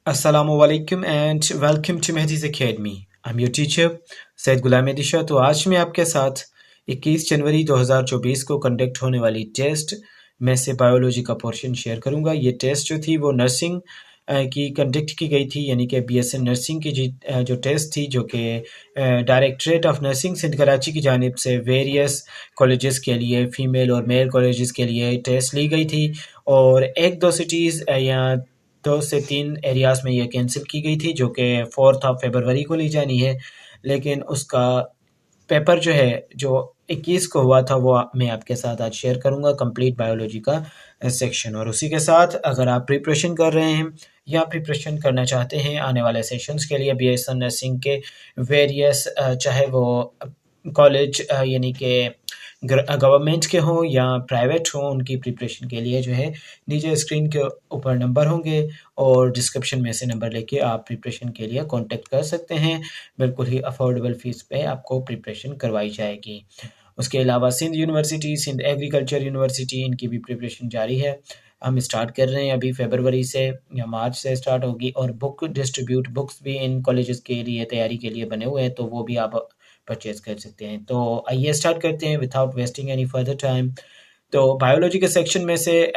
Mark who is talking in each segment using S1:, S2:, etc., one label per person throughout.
S1: Assalamualaikum and welcome to Mehdi's Academy. I'm your teacher Syed गुलाम मेहदी शाह। तो आज मैं आपके साथ 21 जनवरी 2024 को कंडक्ट होने वाली टेस्ट में से बायोलॉजी का पोर्शन शेयर करूंगा। ये टेस्ट जो थी वो नर्सिंग की कंडक्ट की गई थी, यानी कि बीएसएन नर्सिंग की जो टेस्ट थी, जो कि directorate of nursing Sindh Karachi की जानिब से वेरियस कॉलेजेस के लिए, फ़ीमेल और मेल कॉलेजेस के लिए टेस्ट ली गई थी। और एक दो सिटीज़ या 2 से 3 एरियाज़ में ये कैंसिल की गई थी, जो कि 4 फरवरी को ली जानी है। लेकिन उसका पेपर जो है, जो 21 को हुआ था, वो मैं आपके साथ आज शेयर करूंगा, कंप्लीट बायोलॉजी का सेक्शन। और उसी के साथ अगर आप प्रिपरेशन कर रहे हैं या प्रिपरेशन करना चाहते हैं आने वाले सेशंस के लिए बीएसएन नर्सिंग के वेरियस, चाहे वो कॉलेज यानी कि गवर्नमेंट के हों या प्राइवेट हों, उनकी प्रिपरेशन के लिए जो है नीचे स्क्रीन के ऊपर नंबर होंगे और डिस्क्रिप्शन में से नंबर लेके आप प्रिपरेशन के लिए कांटेक्ट कर सकते हैं। बिल्कुल ही अफोर्डेबल फ़ीस पे आपको प्रिपरेशन करवाई जाएगी। उसके अलावा Sindh university, Sindh agriculture university, इनकी भी प्रिपरेशन जारी है। हम स्टार्ट कर रहे हैं अभी फरवरी से या मार्च से स्टार्ट होगी। और बुक्स भी इन कॉलेजेस के लिए तैयारी के लिए बने हुए हैं, तो वो भी आप परचेज़ कर सकते हैं। तो आइए स्टार्ट करते हैं without wasting any further time. तो बायोलॉजी के सेक्शन में से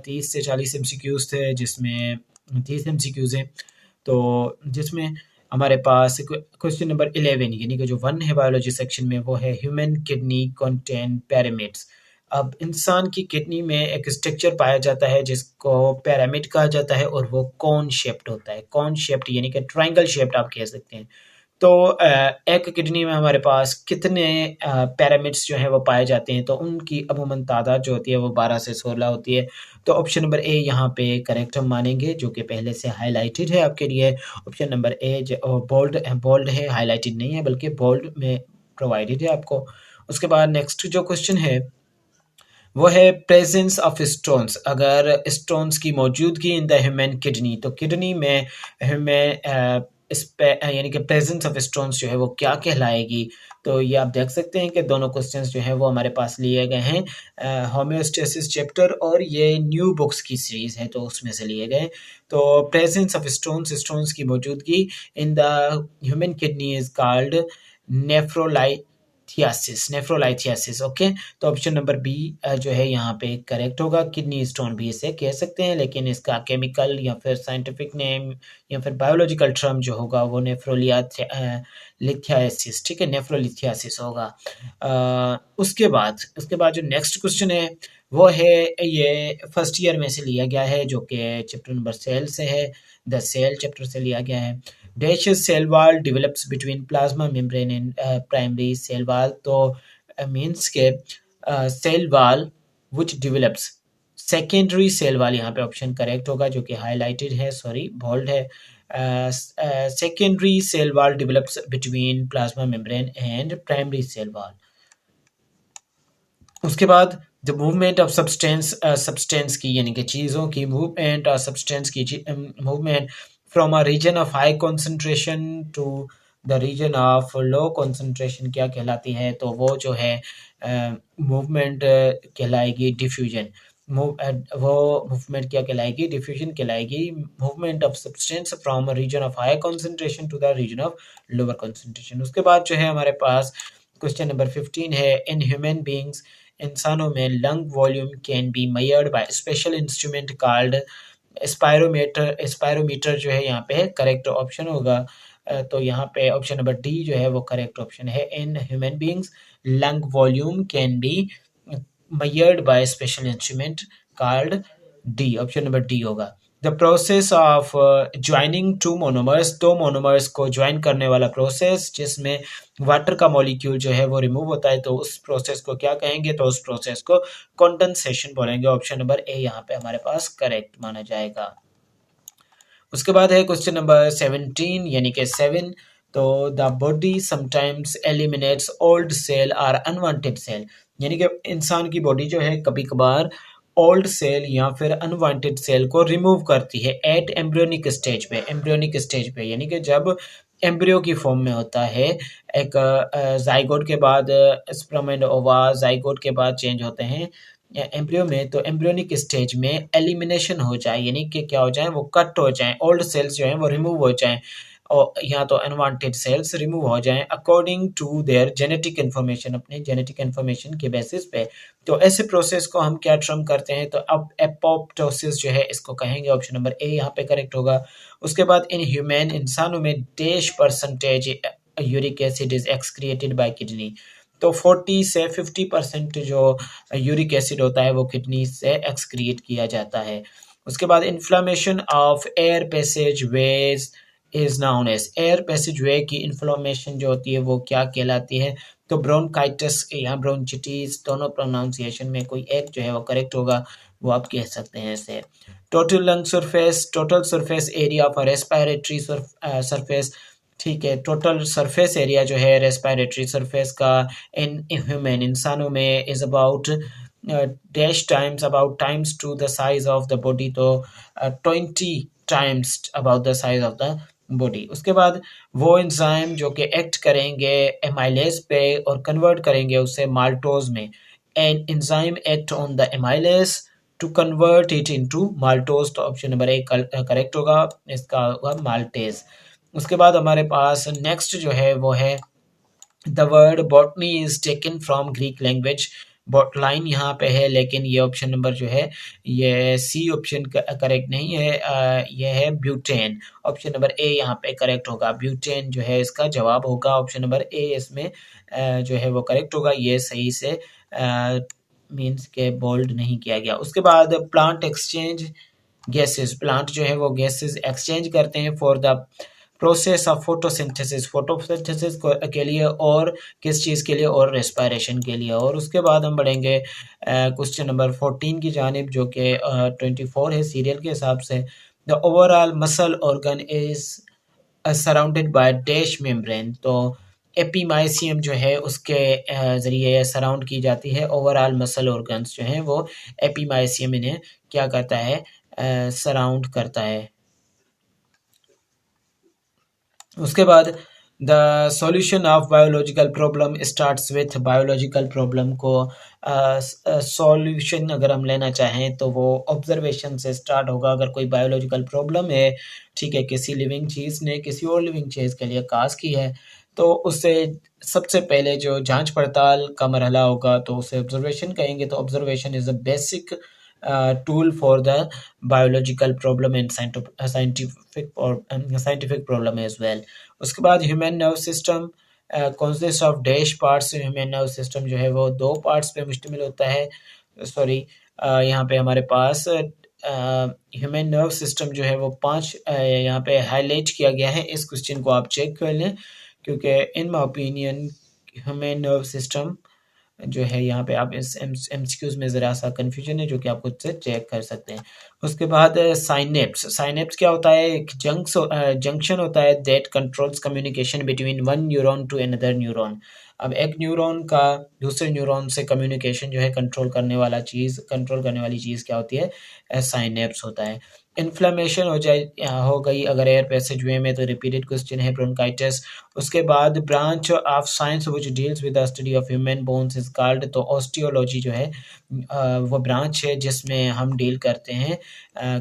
S1: 30 से 40 एमसीक्यूज़ थे, जिसमें 30 एमसीक्यूज़ हैं। तो जिसमें हमारे पास क्वेश्चन नंबर 11 यानी कि जो 1 है बायोलॉजी सेक्शन में, वो है ह्यूमन किडनी कंटेन पिरामिड्स। अब इंसान की किडनी में एक स्ट्रक्चर पाया जाता है जिसको पिरामिड कहा जाता है, और वो कॉन शेप्ड होता है। कॉन शेप्ड यानी कि ट्रायंगल शेप्ड आप कह सकते हैं। तो एक किडनी में हमारे पास कितने पिरामिड्स जो हैं वो पाए जाते हैं, तो उनकी अमूमन तादाद जो होती है वो 12 से 16 होती है। तो ऑप्शन नंबर ए यहाँ पे करेक्ट हम मानेंगे, जो कि पहले से हाईलाइटेड है आपके लिए। ऑप्शन नंबर ए बोल्ड है, हाईलाइटेड नहीं है बल्कि बोल्ड में प्रोवाइडेड है आपको। उसके बाद नेक्स्ट जो क्वेश्चन है वो है प्रेजेंस ऑफ स्टोन्स। अगर स्टोन्स की मौजूदगी इन द ह्यूमन किडनी, तो किडनी में ह्यूमन यानी कि प्रेजेंस ऑफ स्टोन्स जो है वो क्या कहलाएगी। तो ये आप देख सकते हैं कि दोनों क्वेश्चंस जो हैं वो हमारे पास लिए गए हैं होम्योस्टेसिस चैप्टर, और ये न्यू बुक्स की सीरीज़ है तो उसमें से लिए गए। तो प्रेजेंस ऑफ स्टोन्स की मौजूदगी in the human kidney is called nephrolithiasis. Okay, तो ऑप्शन नंबर बी जो है यहाँ पे करेक्ट होगा। किडनी स्टोन भी इसे कह सकते हैं, लेकिन इसका केमिकल या फिर साइंटिफिक नेम या फिर बायोलॉजिकल टर्म जो होगा वो नेफ्रोलिथियासिस, ठीक है, नेफ्रोलिथियासिस होगा। उसके बाद जो नेक्स्ट क्वेश्चन है वो है, ये फर्स्ट ईयर में से लिया गया है, जो कि चैप्टर नंबर सेल से है, द सेल चैप्टर से लिया गया है। Dash cell wall develops between plasma membrane and primary cell wall। तो मीन्स के cell wall which develops, secondary cell wall यहाँ पे ऑप्शन करेक्ट होगा, जो कि हाईलाइटेड है, सॉरी बोल्ड है। Secondary cell wall develops between plasma membrane and primary cell wall. उसके बाद द मूवमेंट ऑफ सब्सटेंस की, यानी कि चीज़ों की मूवमेंट और सब्सटेंस की movement from a region of high concentration to the region of low concentration क्या कहलाती है। तो वो जो है मूवमेंट कहलाएगी डिफ्यूजन। वो मूवमेंट क्या कहलाएगी, डिफ्यूजन कहलाएगी। Movement of substance from a region of high concentration to the region of lower concentration. उसके बाद जो है हमारे पास क्वेश्चन नंबर 15 है, इन ह्यूमन बींग्स, इंसानों में lung volume can be measured by special instrument called spirometer जो है यहाँ पे करेक्ट ऑप्शन होगा। तो यहाँ पे ऑप्शन नंबर डी जो है वो करेक्ट ऑप्शन है। In human beings lung volume can be measured by special instrument called D, option number D होगा। The process of joining two monomers, दो मोनोमर्स को ज्वाइन करने वाला प्रोसेस जिसमें वाटर का मॉलिक्यूल जो है वो रिमूव होता है, तो उस प्रोसेस को क्या कहेंगे, तो उस प्रोसेस को कंडेंसेशन बोलेंगे। ऑप्शन नंबर ए यहाँ पे हमारे पास करेक्ट माना जाएगा। उसके बाद है क्वेश्चन नंबर 17 यानी कि 7। तो the body sometimes eliminates old cell और अनवांटेड सेल, यानी कि इंसान की बॉडी जो है कभी कभार ओल्ड सेल या फिर अनवांटेड सेल को रिमूव करती है एट एम्ब्रियोनिक स्टेज पे यानी कि जब एम्ब्रियो की फॉर्म में होता है। एक जाइगोट के बाद स्पर्म एंड ओवा, जाइगोट के बाद चेंज होते हैं एम्ब्रियो में, तो एम्ब्रियोनिक स्टेज में एलिमिनेशन हो जाए, यानी कि क्या हो जाए, वो कट हो जाए, ओल्ड सेल्स जो हैं वो रिमूव हो जाएँ, और या तो अनवांटेड सेल्स रिमूव हो जाएँ according to their genetic information, अपने जेनेटिक इन्फॉर्मेशन के बेसिस पे। तो ऐसे प्रोसेस को हम क्या टर्म करते हैं, तो अब एपोप्टोसिस जो है इसको कहेंगे। ऑप्शन नंबर ए यहाँ पे करेक्ट होगा। उसके बाद इन ह्यूमन, इंसानों में dash percentage uric acid is excreted by kidney, तो 40 से 50% जो यूरिक एसिड होता है वो किडनी से एक्सक्रिएट किया जाता है। उसके बाद inflammation of air passage ways is known as, air passage way की इन्फ्लामेशन जो होती है वो क्या कहलाती है, तो ब्रोंकाइटिस या ब्रोंचिटिस, दोनों प्रोनाउंसिएशन में कोई एक जो है वो करेक्ट होगा, वो आप कह सकते हैं इसे। Total lung surface, total surface area of respiratory surface, ठीक है, टोटल सरफेस एरिया जो है रेस्पिरेटरी सरफेस का इन ह्यूमन, इंसानों में is about dash times, about times to the size of the body, तो 20 times about the size of the body. उसके बाद वो एंजाइम जो कि एक्ट करेंगे एमाइलेज पे और कन्वर्ट करेंगे उसे माल्टोज में, an enzyme act on the amylase to convert it into maltose, तो ऑप्शन नंबर ए करेक्ट होगा, इसका होगा माल्टेज। उसके बाद हमारे पास नेक्स्ट जो है वो है the word botany is taken from Greek language, बॉटलाइन यहाँ पे है, लेकिन ये ऑप्शन नंबर जो है ये सी ऑप्शन करेक्ट नहीं है, ये है ब्यूटेन, ऑप्शन नंबर ए यहाँ पे करेक्ट होगा, ब्यूटेन जो है इसका जवाब होगा, ऑप्शन नंबर ए इसमें जो है वो करेक्ट होगा, ये सही से मीन्स के बोल्ड नहीं किया गया। उसके बाद प्लांट एक्सचेंज गैसेस, प्लांट जो है वो गैसेस एक्सचेंज करते हैं for the process of photosynthesis, photosynthesis के लिए, और किस चीज़ के लिए, और रेस्पिरेशन के लिए। और उसके बाद हम बढ़ेंगे क्वेश्चन नंबर 14 की जानिब, जो कि 24 है सीरियल के हिसाब से। The overall muscle organ is surrounded by dash membrane, तो एपीमाइसियम जो है उसके ज़रिए सराउंड की जाती है ओवरऑल मसल ऑर्गन्स जो हैं वो, एपीमाइसियम इन्हें क्या करता है, सराउंड करता है। उसके बाद the solution of biological problem starts with, biological problem को सॉल्यूशन अगर हम लेना चाहें तो वो ऑब्जर्वेशन से स्टार्ट होगा। अगर कोई बायोलॉजिकल प्रॉब्लम है, ठीक है, किसी लिविंग चीज़ ने किसी और लिविंग चीज़ के लिए काज की है, तो उससे सबसे पहले जो जांच पड़ताल का मरहला होगा तो उसे ऑब्जर्वेशन कहेंगे। तो observation is a basic tool for the biological problem and scientific problem as well. उसके बाद human nerve system consist of dash parts, human nerve system जो है वो दो पार्ट्स पे मुश्तमिल होता है। सॉरी, यहाँ पे हमारे पास ह्यूमन नर्व सिस्टम जो है वो पांच यहाँ पे हाईलाइट किया गया है। इस क्वेश्चन को आप चेक कर लें, क्योंकि in my opinion human nerve system जो है यहाँ पे आप इस एमसीक्यूज में ज़रा सा कन्फ्यूजन है, जो कि आप खुद से चेक कर सकते हैं। उसके बाद साइनेप्स, साइनेप्स क्या होता है, एक जंक्शन होता है that controls communication between one neuron to another neuron. अब एक न्यूरॉन का दूसरे न्यूरॉन से कम्युनिकेशन जो है कंट्रोल करने वाली चीज़ क्या होती है, साइनेप्स होता है। इन्फ्लेमेशन हो गई अगर एयर पैसेज वे में, तो रिपीटेड क्वेश्चन है ब्रोंकाइटिस। उसके बाद branch of science which deals with the study of human bones is called, तो ऑस्टियोलॉजी जो है वो ब्रांच है जिसमें हम डील करते हैं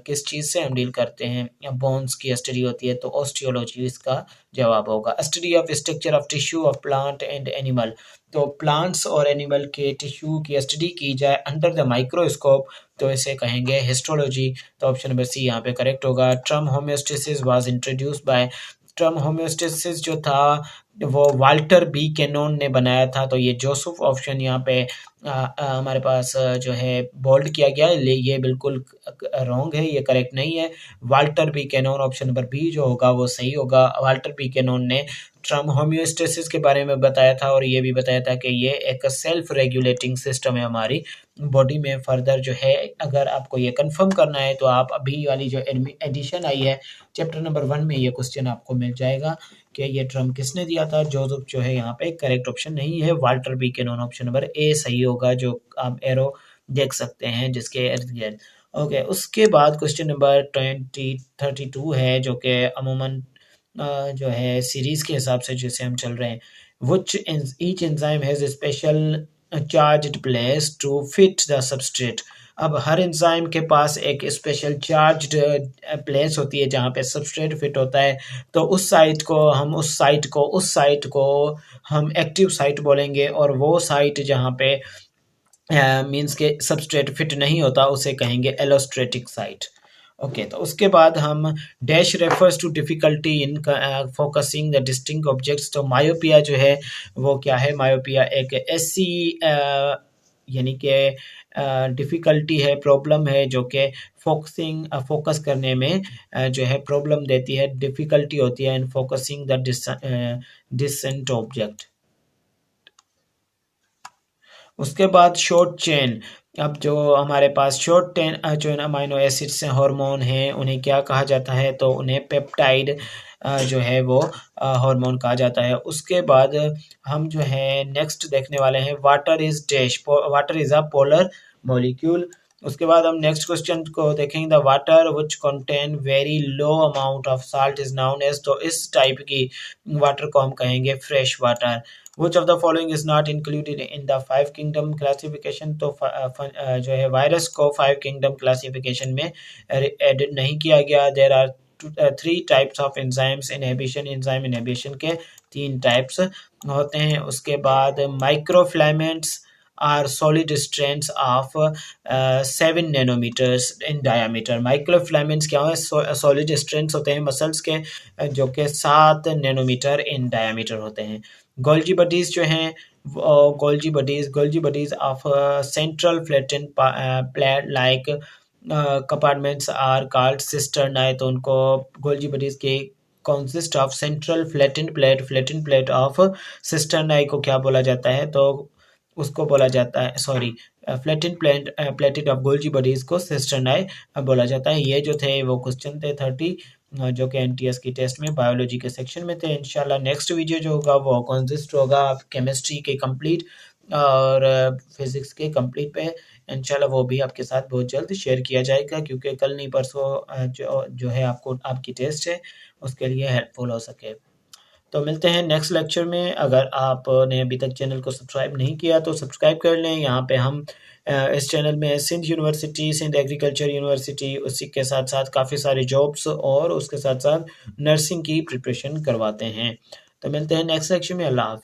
S1: किस चीज़ से हम डील करते हैं, बोन्स की स्टडी होती है, तो ऑस्टियोलॉजी इसका जवाब होगा। Study of structure of tissue of plant and animal, तो प्लांट्स और एनिमल के टिश्यू की स्टडी की जाए अंडर द माइक्रोस्कोप, तो इसे कहेंगे हिस्टोलॉजी, तो ऑप्शन नंबर सी यहाँ पे करेक्ट होगा। Term homeostasis was introduced by, term homeostasis जो था वो वाल्टर बी कैनोन ने बनाया था, तो ये जोसेफ ऑप्शन यहाँ पे हमारे पास जो है बोल्ड किया गया है, ये बिल्कुल रॉन्ग है, ये करेक्ट नहीं है। Walter B Cannon option number B जो होगा वो सही होगा। वाल्टर बी कैनोन ने टर्म होम्योस्टेसिस के बारे में बताया था, और ये भी बताया था कि ये एक सेल्फ रेगुलेटिंग सिस्टम है हमारी बॉडी में। फर्दर जो है अगर आपको ये कंफर्म करना है तो आप अभी वाली जो एडिशन आई है चैप्टर नंबर 1 में ये क्वेश्चन आपको मिल जाएगा कि ये टर्म किसने दिया था। जोसेफ जो है यहाँ पे करेक्ट ऑप्शन नहीं है, Walter B Cannon option number A सही होगा, जो आप एरो देख सकते हैं जिसके इर्द गिर्द। ओके, उसके बाद क्वेश्चन नंबर 32 है, जो कि अमूमन जो है सीरीज के हिसाब से जिसे हम चल रहे हैं। Which each enzyme has special charged place to fit the substrate. अब हर एंजाइम के पास एक स्पेशल चार्ज्ड प्लेस होती है जहाँ पे सबस्ट्रेट फिट होता है। तो उस साइट को हम एक्टिव साइट बोलेंगे, और वो साइट जहाँ पे मीन्स के सबस्ट्रेट फिट नहीं होता उसे कहेंगे एलोस्ट्रेटिक साइट। ओके, तो उसके बाद हम dash refers to difficulty in focusing the distinct objects. तो मायोपिया जो है वो क्या है? मायोपिया एक ऐसी यानी कि डिफ़िकल्टी है, प्रॉब्लम है, जो कि फोकस करने में जो है प्रॉब्लम देती है, डिफ़िकल्टी होती है इन फोकसिंग द डिस्टेंट ऑब्जेक्ट। उसके बाद शॉर्ट चेन। अब जो हमारे पास शॉर्ट चेन अमाइनो एसिड्स हैं, हार्मोन हैं, उन्हें क्या कहा जाता है? तो उन्हें पेप्टाइड जो है वो हार्मोन कहा जाता है। उसके बाद हम जो है नेक्स्ट देखने वाले हैं water is dash, water is a polar molecule. उसके बाद हम नेक्स्ट क्वेश्चन को देखेंगे, the water which contain very low amount of salt is known as. तो इस टाइप की वाटर को हम कहेंगे fresh water. Which of the following is not included in the five kingdom classification? तो जो है वायरस को फाइव किंगडम क्लासिफिकेशन में एडेड नहीं किया गया। There are three types of enzymes inhibition. Enzyme inhibition के तीन टाइप्स होते हैं। उसके बाद microfilaments are solid strands of 7 nanometers in diameter. Microfilaments क्या है? सॉलिड स्ट्रैंड्स होते हैं मसल्स के जो कि 7 नैनोमीटर इन डायामीटर होते हैं। गोल्जी बडीज जो हैं, Golgi bodies of central flatten plate like compartments are called cisternae. तो उनको गोल्जी बडीज के consist of central flatten plate of cisternae को क्या बोला जाता है? तो उसको बोला जाता है, sorry, flatten plated of Golgi bodies को सिस्टर्नाई बोला जाता है। ये जो थे वो क्वेश्चन थे 30 जो कि एनटीएस की टेस्ट में बायोलॉजी के सेक्शन में थे। इंशाल्लाह नेक्स्ट वीडियो जो होगा वो कंसिस्ट होगा केमिस्ट्री के कंप्लीट और फिजिक्स के कंप्लीट पे। इंशाल्लाह वो भी आपके साथ बहुत जल्द शेयर किया जाएगा, क्योंकि कल नहीं परसों जो है आपको आपकी टेस्ट है उसके लिए हेल्पफुल हो सके। तो मिलते हैं नेक्स्ट लेक्चर में। अगर आपने अभी तक चैनल को सब्सक्राइब नहीं किया तो सब्सक्राइब कर लें। यहाँ पे हम इस चैनल में Sindh university, Sindh agriculture university, उसी के साथ साथ काफ़ी सारी जॉब्स और उसके साथ साथ नर्सिंग की प्रिपरेशन करवाते हैं। तो मिलते हैं नेक्स्ट लेक्चर में। अल्लाह हाफ़िज़।